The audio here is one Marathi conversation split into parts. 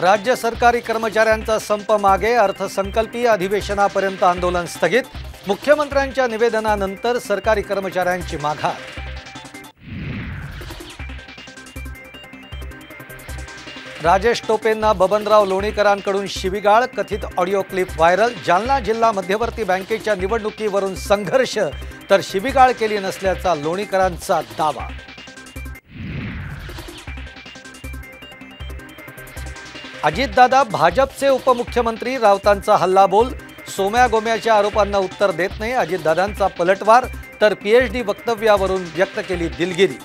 राज्य सरकारी कर्मचाऱ्यांचा संप मागे, अर्थसंकल्पीय अधिवेशनापर्यंत आंदोलन स्थगित। मुख्यमंत्र्यांच्या निवेदनानंतर सरकारी कर्मचाऱ्यांची माघार। राजेश टोपेंना बबनराव लोणीकरांकडून शिवीगाळ, कथित ऑडिओ क्लिप व्हायरल। जालना जिल्हा मध्यवर्ती बँकेच्या निवडणुकीवरून संघर्ष, तर शिवीगाळ केली नसल्याचा लोणीकरांचा दावा। अजितदादा भाजपचे उपमुख्यमंत्री, राऊतांचा हल्लाबोल। सोम्या गोम्याच्या आरोपांना उत्तर देत नाही अजितदादांचा पलटवार, तर पीएचडी वक्तव्यावरून व्यक्त केली दिलगिरी।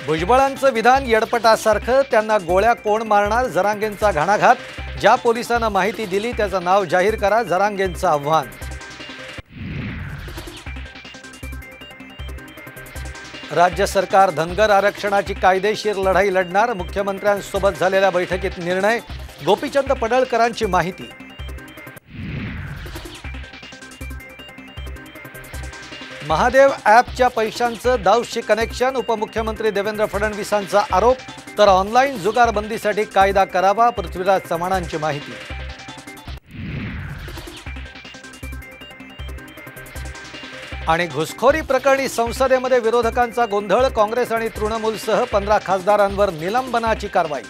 भुजबळांचं विधान येडपटासारखं, त्यांना गोळ्या कोण मारणार, जरांगेंचा घणाघात। ज्या पोलिसांना माहिती दिली त्याचं नाव जाहीर करा, जरांगेंचं आव्हान। राज्य सरकार धनगर आरक्षणाची कायदेशीर लढाई लढणार, मुख्यमंत्र्यांसोबत झालेल्या बैठकीत निर्णय। गोपीचंद पडळकरांची माहिती। महादेव ॲपच्या पैशांचं दाऊदशी कनेक्शन, उपमुख्यमंत्री देवेंद्र फडणवीसांचा आरोप, तर ऑनलाईन जुगारबंदीसाठी कायदा करावा, पृथ्वीराज चव्हाणांची माहिती। आणि घुसखोरी प्रकरणी संसदेमध्ये विरोधकांचा गोंधळ, काँग्रेस आणि तृणमूलसह 15 खासदारांवर निलंबनाची कारवाई।